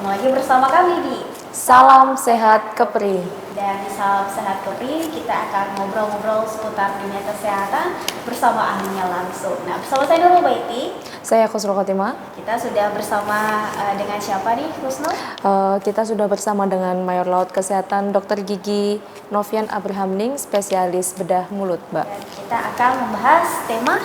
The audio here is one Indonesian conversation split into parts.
Ketemu lagi bersama kami di Salam Sehat Kepri. Dan di Salam Sehat Kepri kita akan ngobrol-ngobrol seputar dunia kesehatan bersama ahlinya langsung. Nah, bersama saya Nurul Baiti. Saya Khusnul Khotimah. Kita sudah bersama dengan siapa nih, Khusnul? Kita sudah bersama dengan Mayor Laut Kesehatan Dr. Gigi Novian Abrahamning, spesialis bedah mulut, Mbak. Dan kita akan membahas tema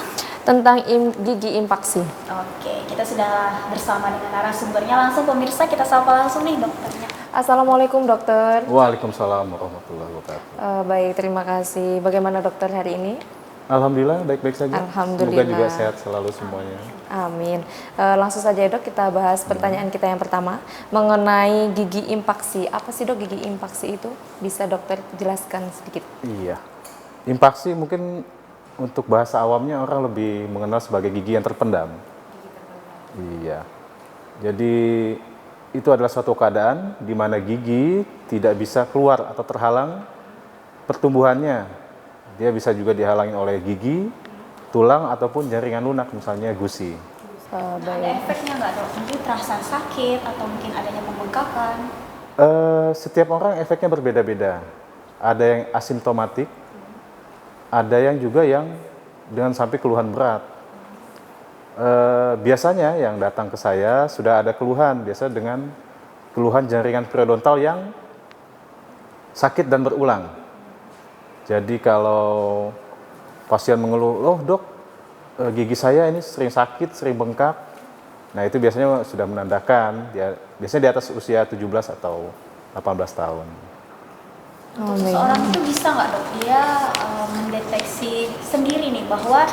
tentang gigi impaksi. Oke, kita sudah bersama dengan narasumbernya langsung. Pemirsa, kita sapa langsung nih dokternya. Assalamualaikum dokter. Waalaikumsalam warahmatullahi wabarakatuh. Baik, terima kasih. Bagaimana dokter hari ini? Alhamdulillah baik-baik saja. Alhamdulillah. Semoga juga sehat selalu semuanya. Amin. Langsung saja dok, kita bahas pertanyaan kita yang pertama mengenai gigi impaksi. Apa sih dok gigi impaksi itu? Bisa dokter jelaskan sedikit? Iya. Impaksi mungkin untuk bahasa awamnya orang lebih mengenal sebagai gigi yang terpendam. Iya. Jadi itu adalah suatu keadaan di mana gigi tidak bisa keluar atau terhalang pertumbuhannya. Dia bisa juga dihalangi oleh gigi, tulang ataupun jaringan lunak, misalnya gusi. Ada efeknya nggak dok? Mungkin terasa sakit atau mungkin adanya pembengkakan? Setiap orang efeknya berbeda-beda. Ada yang asimptomatik, ada yang juga yang dengan sampai keluhan berat. Biasanya yang datang ke saya sudah ada keluhan, biasa dengan keluhan jaringan periodontal yang sakit dan berulang. Jadi kalau pasien mengeluh, "Oh dok, gigi saya ini sering sakit, sering bengkak." Nah itu biasanya sudah menandakan, biasanya di atas usia 17 atau 18 tahun. Untuk seseorang itu bisa nggak dok, dia mendeteksi sendiri nih bahwa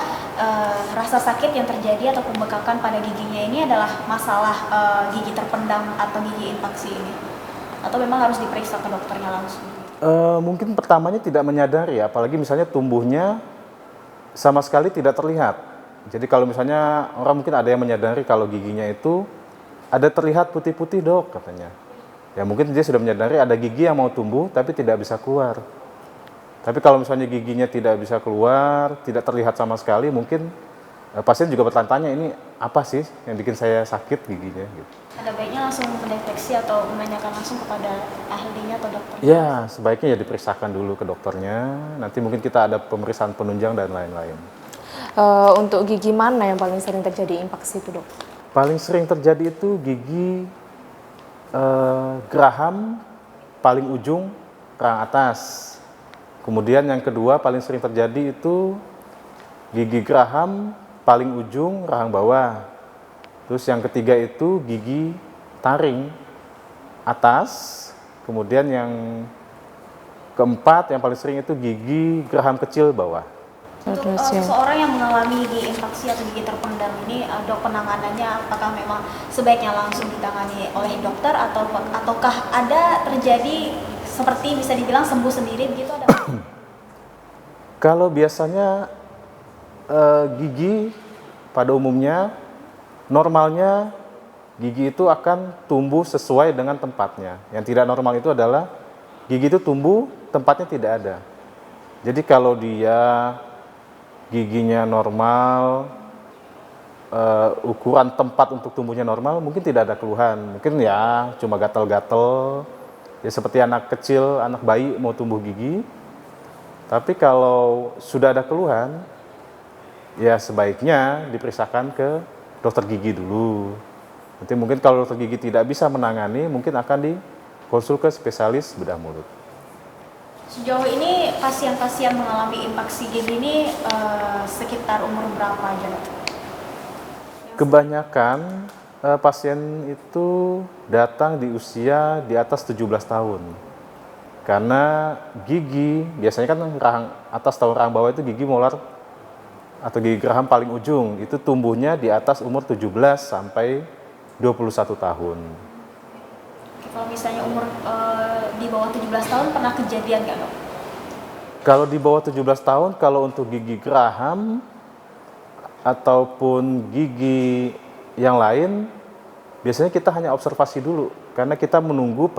rasa sakit yang terjadi atau pembengkakan pada giginya ini adalah masalah gigi terpendam atau gigi impaksi ini? Atau memang harus diperiksa ke dokternya langsung? Mungkin pertamanya tidak menyadari, apalagi misalnya tumbuhnya sama sekali tidak terlihat. Jadi kalau misalnya orang mungkin ada yang menyadari kalau giginya itu ada terlihat putih-putih dok katanya. Ya mungkin dia sudah menyadari ada gigi yang mau tumbuh tapi tidak bisa keluar. Tapi kalau misalnya giginya tidak bisa keluar, tidak terlihat sama sekali, mungkin pasien juga bertanya-tanya ini apa sih yang bikin saya sakit giginya gitu. Ada baiknya langsung mendeteksi atau menanyakan langsung kepada ahlinya atau dokter? Ya, sebaiknya ya diperiksakan dulu ke dokternya. Nanti mungkin kita ada pemeriksaan penunjang dan lain-lain. Untuk gigi mana yang paling sering terjadi impaksi itu dok? Paling sering terjadi itu gigi geraham paling ujung rahang atas. Kemudian yang kedua paling sering terjadi itu gigi geraham paling ujung rahang bawah. Terus yang ketiga itu gigi taring atas. Kemudian yang keempat yang paling sering itu gigi geraham kecil bawah. Untuk seseorang yang mengalami gigi impaksi atau gigi terpendam ini, dok, penanganannya apakah memang sebaiknya langsung ditangani oleh dokter ataukah ada terjadi seperti bisa dibilang sembuh sendiri begitu ada? Kalau biasanya gigi pada umumnya normalnya gigi itu akan tumbuh sesuai dengan tempatnya. Yang tidak normal itu adalah gigi itu tumbuh tempatnya tidak ada. Jadi kalau dia giginya normal, ukuran tempat untuk tumbuhnya normal, mungkin tidak ada keluhan. Mungkin ya cuma gatal-gatal, ya seperti anak kecil, anak bayi mau tumbuh gigi. Tapi kalau sudah ada keluhan, ya sebaiknya diperiksakan ke dokter gigi dulu. Nanti mungkin kalau dokter gigi tidak bisa menangani, mungkin akan dikonsul ke spesialis bedah mulut. Sejauh ini pasien-pasien mengalami impaksi gigi ini sekitar umur berapa aja? Kebanyakan pasien itu datang di usia di atas 17 tahun. Karena gigi, biasanya kan rahang atas atau rahang bawah itu gigi molar atau gigi geraham paling ujung, itu tumbuhnya di atas umur 17 sampai 21 tahun. Kalau misalnya umur di bawah 17 tahun pernah kejadian nggak dok? Kalau di bawah 17 tahun, kalau untuk gigi geraham ataupun gigi yang lain, biasanya kita hanya observasi dulu. Karena kita menunggu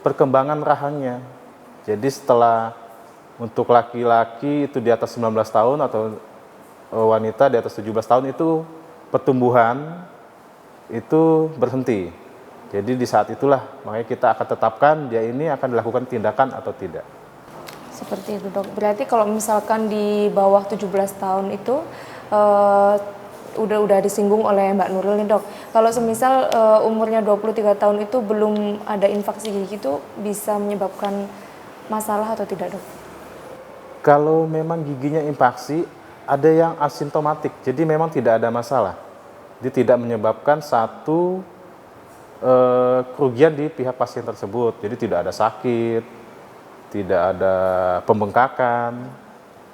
perkembangan rahangnya. Jadi setelah untuk laki-laki itu di atas 19 tahun atau wanita di atas 17 tahun itu pertumbuhan itu berhenti. Jadi di saat itulah makanya kita akan tetapkan dia ini akan dilakukan tindakan atau tidak. Seperti itu dok. Berarti kalau misalkan di bawah 17 tahun itu udah disinggung oleh Mbak Nurul nih dok. Kalau semisal umurnya 23 tahun itu belum ada infeksi gigi itu bisa menyebabkan masalah atau tidak dok? Kalau memang giginya infeksi, ada yang asimptomatik, jadi memang tidak ada masalah. Dia tidak menyebabkan satu kerugian di pihak pasien tersebut. Jadi tidak ada sakit, tidak ada pembengkakan.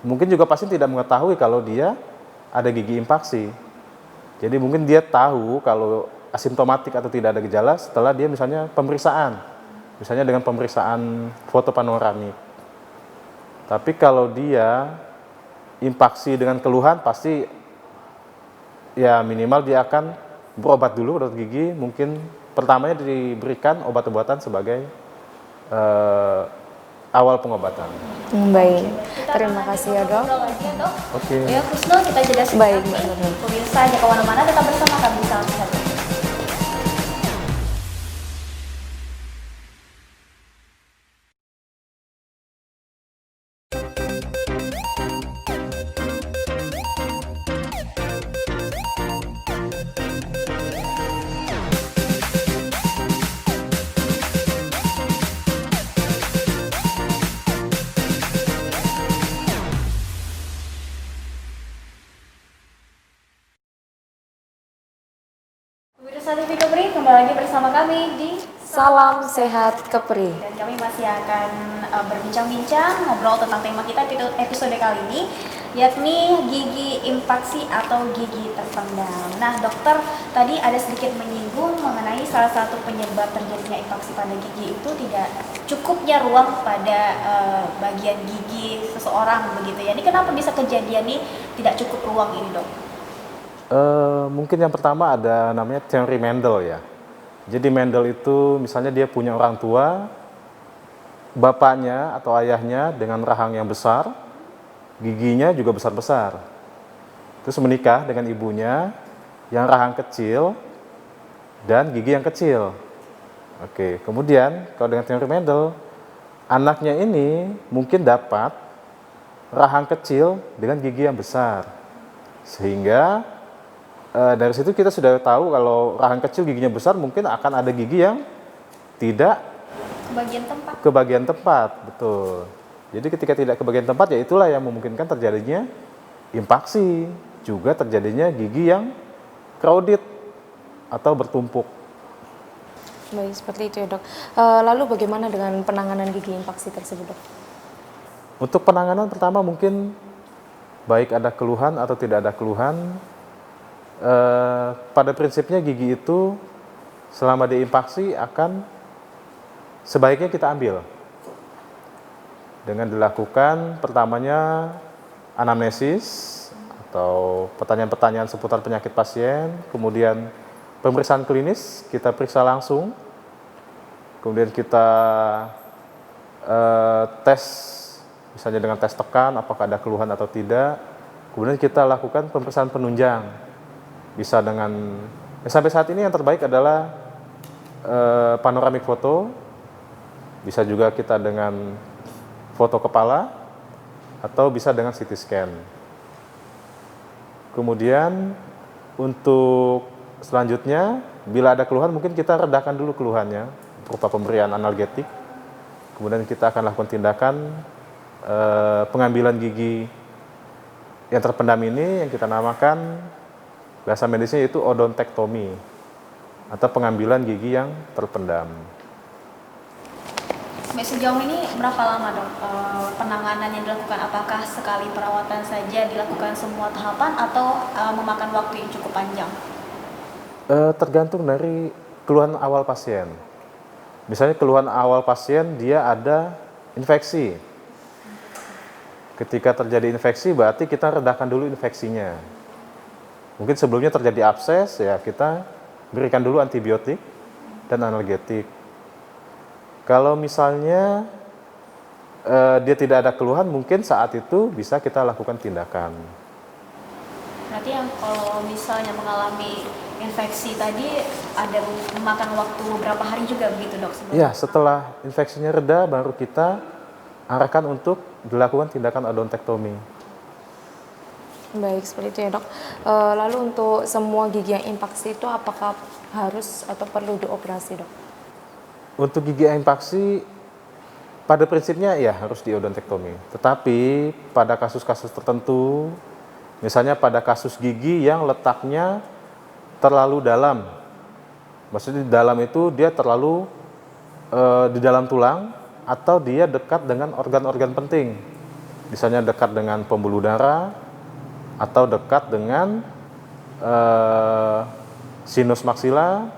Mungkin juga pasien tidak mengetahui kalau dia ada gigi infeksi. Jadi mungkin dia tahu kalau asimptomatik atau tidak ada gejala setelah dia misalnya pemeriksaan. Misalnya dengan pemeriksaan foto panoramik. Tapi kalau dia infeksi dengan keluhan pasti ya minimal dia akan berobat dulu dokter gigi, mungkin pertamanya diberikan obat-obatan sebagai awal pengobatan. Baik, Kita terima akan kasih lanjut ya dok. ngobrol lagi ya dok. Oke. Ya Kusnul, kita jeda sebentar Baik, Mbak nih. Nurul. Pemirsa jangan kemana-mana, tetap bersama kami Salam Sehat. Pemirsa TV Kepri, kembali lagi bersama kami di Salam Sehat Kepri. dan kami masih akan berbincang-bincang ngobrol tentang tema kita di episode kali ini, yakni gigi infeksi atau gigi terpendam. Nah dokter, tadi ada sedikit menyinggung mengenai salah satu penyebab terjadinya infeksi pada gigi itu tidak cukupnya ruang pada bagian gigi seseorang begitu ya. Ini kenapa bisa kejadian nih tidak cukup ruang ini dok? Mungkin yang pertama ada namanya teori Mendel ya. Jadi Mendel itu misalnya dia punya orang tua, bapaknya atau ayahnya dengan rahang yang besar, giginya juga besar-besar. Terus menikah dengan ibunya yang rahang kecil dan gigi yang kecil. Oke, kemudian kalau dengan teori Mendel, anaknya ini mungkin dapat rahang kecil dengan gigi yang besar. Sehingga dari situ kita sudah tahu kalau rahang kecil giginya besar mungkin akan ada gigi yang tidak Bagian tempat. ke bagian tempat, betul. Jadi ketika tidak ke bagian tempat ya itulah yang memungkinkan terjadinya infeksi, juga terjadinya gigi yang crowded atau bertumpuk. Baik, seperti itu ya dok. Lalu bagaimana dengan penanganan gigi infeksi tersebut dok? Untuk penanganan pertama mungkin baik ada keluhan atau tidak ada keluhan, pada prinsipnya gigi itu selama diinfeksi akan sebaiknya kita ambil dengan dilakukan pertamanya anamnesis atau pertanyaan-pertanyaan seputar penyakit pasien, kemudian pemeriksaan klinis kita periksa langsung, kemudian kita tes misalnya dengan tes tekan apakah ada keluhan atau tidak, kemudian kita lakukan pemeriksaan penunjang. Bisa dengan sampai saat ini yang terbaik adalah panoramik foto, bisa juga kita dengan foto kepala atau bisa dengan CT scan. Kemudian untuk selanjutnya bila ada keluhan mungkin kita redakan dulu keluhannya berupa pemberian analgetik. Kemudian kita akan lakukan tindakan pengambilan gigi yang terpendam ini yang kita namakan bahasa medisnya itu odontektomi atau pengambilan gigi yang terpendam. Sampai sejauh ini berapa lama dok penanganan yang dilakukan? Apakah sekali perawatan saja dilakukan semua tahapan atau memakan waktu yang cukup panjang? Tergantung dari keluhan awal pasien. Misalnya keluhan awal pasien dia ada infeksi. Ketika terjadi infeksi berarti kita redakan dulu infeksinya. Mungkin sebelumnya terjadi abses, ya kita berikan dulu antibiotik dan analgetik. Kalau misalnya dia tidak ada keluhan, mungkin saat itu bisa kita lakukan tindakan. Berarti yang kalau misalnya mengalami infeksi tadi ada memakan waktu beberapa hari juga begitu dok? Ya, setelah infeksinya reda baru kita arahkan untuk dilakukan tindakan odontektomi. Baik, seperti itu ya dok. Lalu untuk semua gigi yang infeksi itu apakah harus atau perlu dioperasi dok? Untuk gigi yang infeksi pada prinsipnya ya harus diodontektomi. Tetapi pada kasus-kasus tertentu, misalnya pada kasus gigi yang letaknya terlalu dalam, maksudnya di dalam itu dia terlalu di dalam tulang atau dia dekat dengan organ-organ penting, misalnya dekat dengan pembuluh darah atau dekat dengan sinus maksila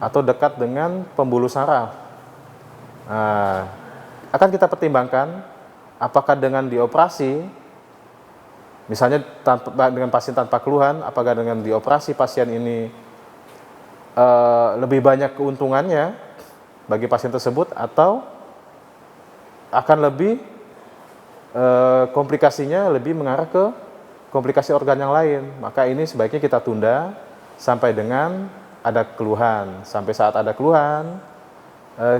atau dekat dengan pembuluh saraf. Akan kita pertimbangkan apakah dengan dioperasi, misalnya dengan pasien tanpa keluhan, apakah dengan dioperasi pasien ini lebih banyak keuntungannya bagi pasien tersebut atau akan lebih komplikasinya lebih mengarah ke komplikasi organ yang lain. Maka ini sebaiknya kita tunda sampai dengan ada keluhan. Sampai saat ada keluhan,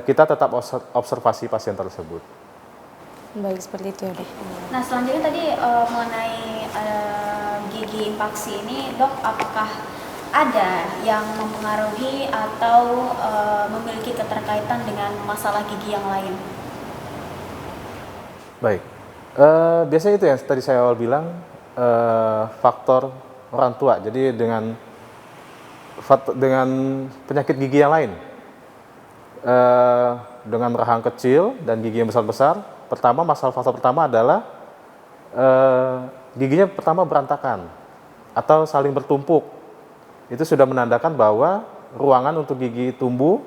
kita tetap observasi pasien tersebut. Baik, seperti itu ya dok. Nah selanjutnya tadi mengenai gigi infeksi ini dok, apakah ada yang mempengaruhi atau memiliki keterkaitan dengan masalah gigi yang lain? Baik, biasanya itu yang tadi saya awal bilang, faktor orang tua. Jadi dengan penyakit gigi yang lain, dengan rahang kecil dan gigi yang besar-besar, faktor pertama adalah giginya pertama berantakan atau saling bertumpuk. Itu sudah menandakan bahwa ruangan untuk gigi tumbuh,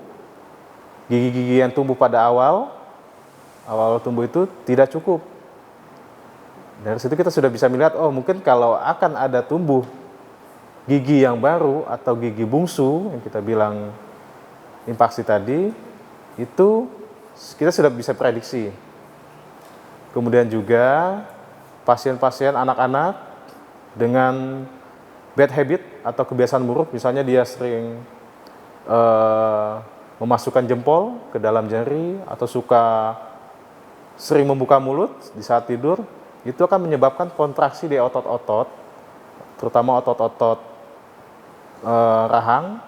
gigi-gigi yang tumbuh pada awal tumbuh itu tidak cukup. Dari situ kita sudah bisa melihat, oh mungkin kalau akan ada tumbuh gigi yang baru atau gigi bungsu yang kita bilang infeksi tadi, itu kita sudah bisa prediksi. Kemudian juga pasien-pasien anak-anak dengan bad habit atau kebiasaan buruk, misalnya dia sering memasukkan jempol ke dalam jari atau sering membuka mulut di saat tidur, itu akan menyebabkan kontraksi di otot-otot, terutama otot-otot rahang,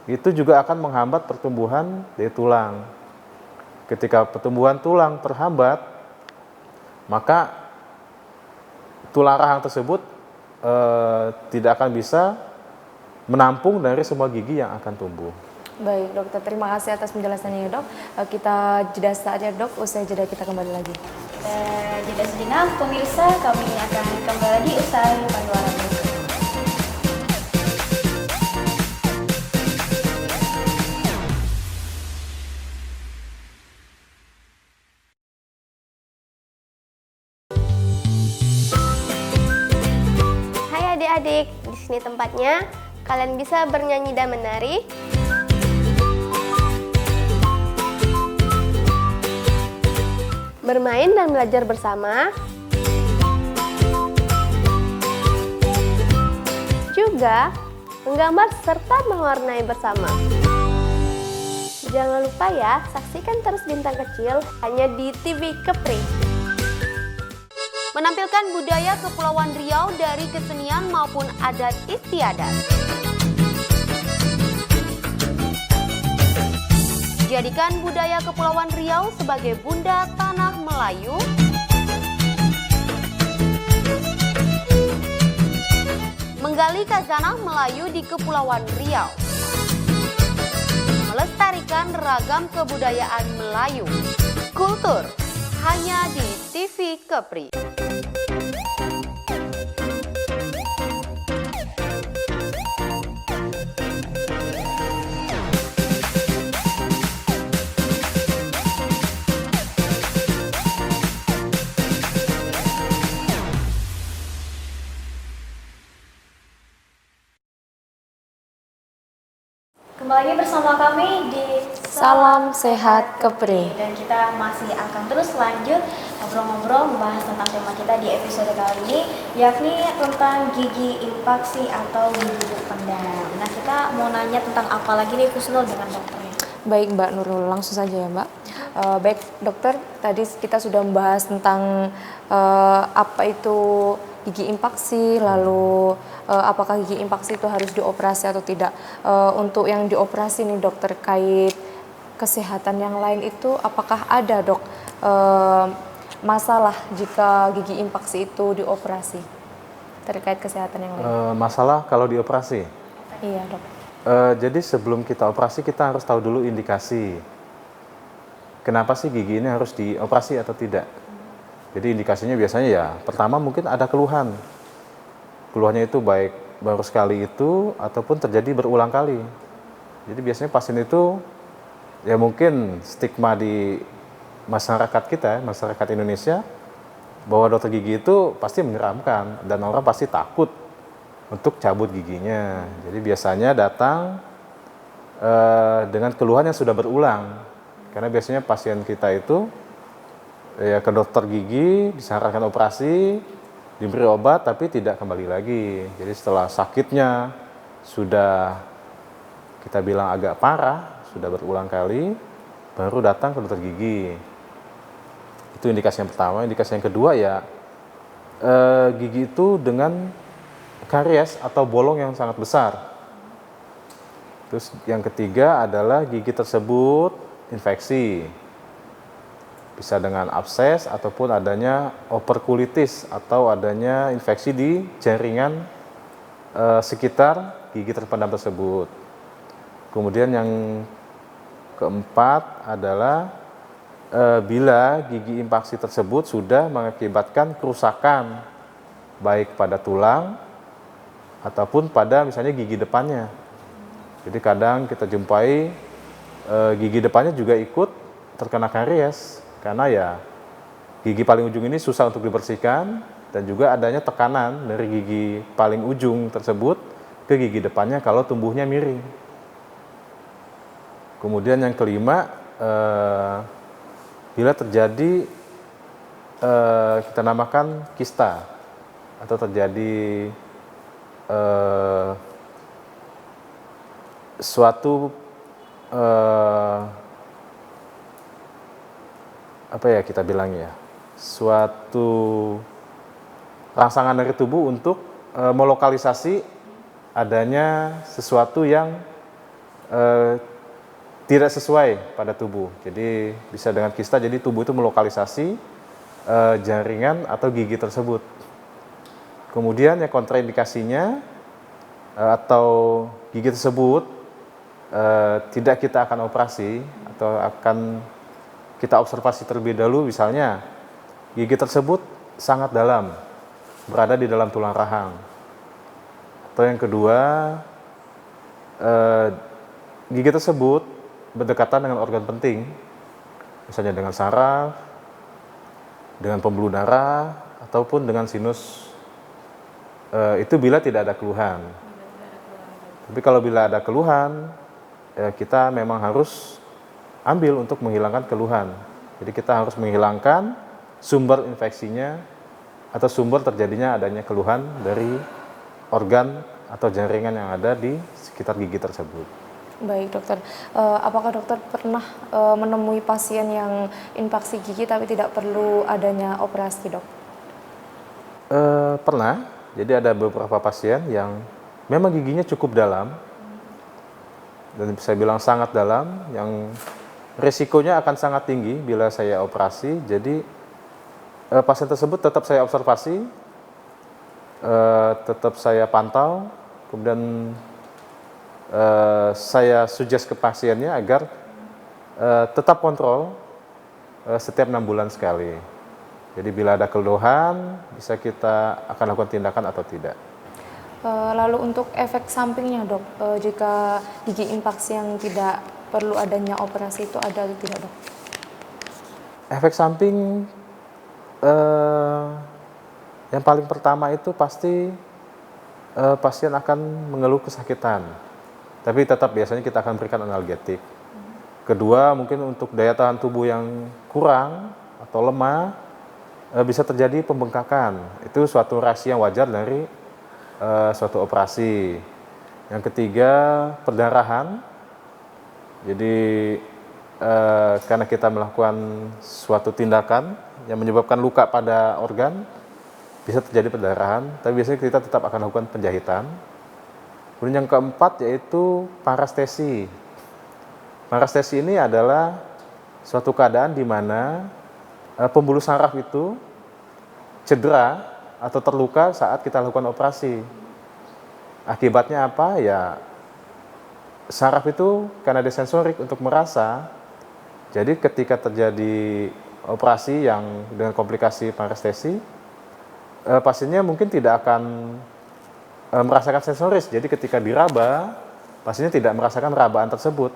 itu juga akan menghambat pertumbuhan dari tulang. Ketika pertumbuhan tulang terhambat, maka tulang rahang tersebut tidak akan bisa menampung dari semua gigi yang akan tumbuh. Baik dokter, terima kasih atas penjelasannya ya dok. Kita jeda saja dok, usai jeda kita kembali lagi. Jeda sejenak pemirsa, kami akan kembali lagi usai pariwara berikut. Hai adik-adik, di sini tempatnya. Kalian bisa bernyanyi dan menari. Bermain dan belajar bersama. Juga menggambar serta mewarnai bersama. Jangan lupa ya, saksikan terus Bintang Kecil hanya di TV Kepri. Menampilkan budaya Kepulauan Riau dari kesenian maupun adat istiadat. Jadikan budaya Kepulauan Riau sebagai bunda tanah Melayu. Menggali khazanah Melayu di Kepulauan Riau. Melestarikan ragam kebudayaan Melayu. Kultur hanya di TV Kepri. Kembali bersama kami di Salam sehat kepri. Dan kita masih akan terus lanjut ngobrol-ngobrol membahas tentang tema kita di episode kali ini, yakni tentang gigi impaksi atau gigi terpendam. Nah, kita mau nanya tentang apa lagi nih Kusnul dengan dokternya? Baik Mbak Nurul, langsung saja ya Mbak. Baik dokter, tadi kita sudah membahas tentang apa itu gigi impaksi, lalu apakah gigi impaksi itu harus dioperasi atau tidak. Untuk yang dioperasi nih dok, terkait kesehatan yang lain itu apakah ada dok masalah jika gigi impaksi itu dioperasi terkait kesehatan yang lain? Masalah kalau dioperasi? Iya dok. Jadi sebelum kita operasi kita harus tahu dulu indikasi. Kenapa sih gigi ini harus dioperasi atau tidak? Jadi indikasinya biasanya ya, pertama mungkin ada keluhan. Keluhannya itu baik baru sekali itu ataupun terjadi berulang kali. Jadi biasanya pasien itu ya mungkin stigma di masyarakat kita, masyarakat Indonesia, bahwa dokter gigi itu pasti menyeramkan dan orang pasti takut untuk cabut giginya. Jadi biasanya datang dengan keluhan yang sudah berulang. Karena biasanya pasien kita itu ya ke dokter gigi, disarankan operasi, diberi obat tapi tidak kembali lagi. Jadi setelah sakitnya sudah kita bilang agak parah, sudah berulang kali, baru datang ke dokter gigi. Itu indikasi yang pertama. Indikasi yang kedua ya gigi itu dengan karies atau bolong yang sangat besar. Terus yang ketiga adalah gigi tersebut infeksi. Bisa dengan abses ataupun adanya operkulitis atau adanya infeksi di jaringan sekitar gigi terpendam tersebut. Kemudian yang keempat adalah bila gigi impaksi tersebut sudah mengakibatkan kerusakan baik pada tulang ataupun pada misalnya gigi depannya. Jadi kadang kita jumpai gigi depannya juga ikut terkena karies karena ya gigi paling ujung ini susah untuk dibersihkan dan juga adanya tekanan dari gigi paling ujung tersebut ke gigi depannya kalau tumbuhnya miring. Kemudian yang kelima, bila terjadi kita namakan kista atau terjadi suatu apa ya kita bilang ya, suatu rangsangan dari tubuh untuk melokalisasi adanya sesuatu yang tidak sesuai pada tubuh. Jadi bisa dengan kista, jadi tubuh itu melokalisasi jaringan atau gigi tersebut. Kemudian yang kontraindikasinya atau gigi tersebut tidak kita akan operasi atau akan kita observasi terlebih dahulu, misalnya gigi tersebut sangat dalam, berada di dalam tulang rahang. Atau yang kedua, gigi tersebut berdekatan dengan organ penting, misalnya dengan saraf, dengan pembuluh darah, ataupun dengan sinus. Itu bila tidak ada keluhan. Tapi kalau bila ada keluhan, kita memang harus ambil untuk menghilangkan keluhan. Jadi kita harus menghilangkan sumber infeksinya atau sumber terjadinya adanya keluhan dari organ atau jaringan yang ada di sekitar gigi tersebut. Baik dokter, apakah dokter pernah menemui pasien yang impaksi gigi tapi tidak perlu adanya operasi dok? Pernah, jadi ada beberapa pasien yang memang giginya cukup dalam, dan saya bilang sangat dalam, yang risikonya akan sangat tinggi bila saya operasi. Jadi pasien tersebut tetap saya observasi, tetap saya pantau, kemudian saya suggest ke pasiennya agar tetap kontrol setiap 6 bulan sekali. Jadi bila ada keluhan, bisa kita akan lakukan tindakan atau tidak. Lalu untuk efek sampingnya dok, jika gigi impaksi yang tidak perlu adanya operasi itu ada atau tidak dok? Efek samping yang paling pertama itu pasti pasien akan mengeluh kesakitan. Tapi tetap biasanya kita akan berikan analgetik. Kedua, mungkin untuk daya tahan tubuh yang kurang atau lemah, bisa terjadi pembengkakan. Itu suatu reaksi yang wajar dari suatu operasi. Yang ketiga, perdarahan. Jadi karena kita melakukan suatu tindakan yang menyebabkan luka pada organ, bisa terjadi perdarahan, tapi biasanya kita tetap akan lakukan penjahitan. Kemudian yang keempat yaitu parestesi. Parestesi ini adalah suatu keadaan di mana pembuluh saraf itu cedera atau terluka saat kita lakukan operasi. Akibatnya apa? Ya, saraf itu karena ada sensorik untuk merasa. Jadi ketika terjadi operasi yang dengan komplikasi parestesi, pasiennya mungkin tidak akan merasakan sensoris. Jadi ketika diraba, pasiennya tidak merasakan rabaan tersebut.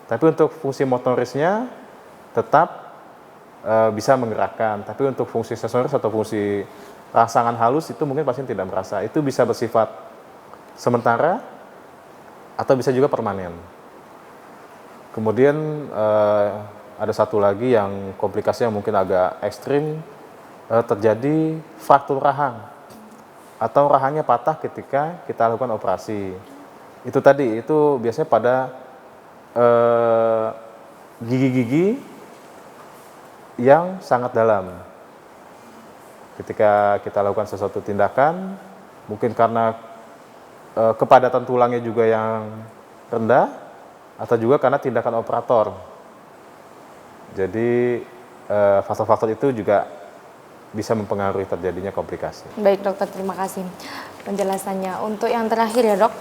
Tapi untuk fungsi motorisnya tetap bisa menggerakkan. Tapi untuk fungsi sensoris atau fungsi rangsangan halus itu mungkin pasien tidak merasa. Itu bisa bersifat sementara atau bisa juga permanen. Kemudian ada satu lagi yang komplikasinya mungkin agak ekstrim, terjadi fraktur rahang atau rahangnya patah ketika kita lakukan operasi. Itu tadi, itu biasanya pada gigi-gigi yang sangat dalam. Ketika kita lakukan sesuatu tindakan, mungkin karena kepadatan tulangnya juga yang rendah, atau juga karena tindakan operator. Jadi faktor-faktor itu juga bisa mempengaruhi terjadinya komplikasi. Baik dokter, terima kasih penjelasannya. Untuk yang terakhir ya dok,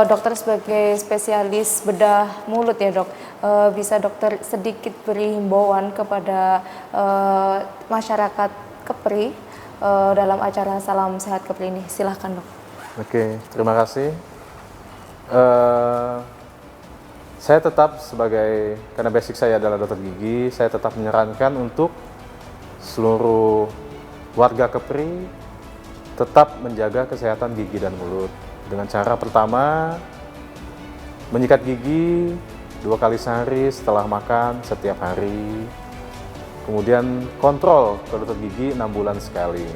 dokter sebagai spesialis bedah mulut ya dok, bisa dokter sedikit beri himbauan kepada masyarakat Kepri dalam acara Salam Sehat Kepri ini. Silahkan dok. Oke, terima kasih. Saya tetap sebagai, karena basic saya adalah dokter gigi, saya tetap menyarankan untuk seluruh warga Kepri tetap menjaga kesehatan gigi dan mulut dengan cara pertama menyikat gigi 2 kali sehari setelah makan setiap hari, kemudian kontrol ke dokter gigi 6 bulan sekali.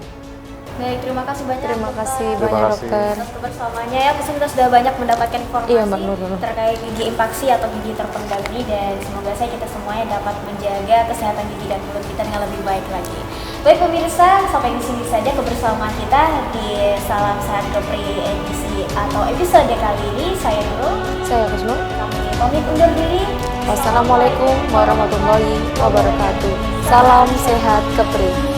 Baik, terima kasih banyak. Terima kasih Terima banyak kasih. dokter. Atas kebersamaannya ya, pasti kita sudah banyak mendapatkan informasi Iya, Mbak Nur. terkait gigi impaksi atau gigi terpendam ini, dan semoga saya kita semuanya dapat menjaga kesehatan gigi dan mulut kita dengan lebih baik lagi. Baik pemirsa, sampai di sini saja kebersamaan kita di Salam Sehat Kepri edisi atau episode kali ini. Saya Nurul, Saya Kusnul. kami pamit undur diri. Wassalamualaikum warahmatullahi wabarakatuh. Salam sehat Kepri.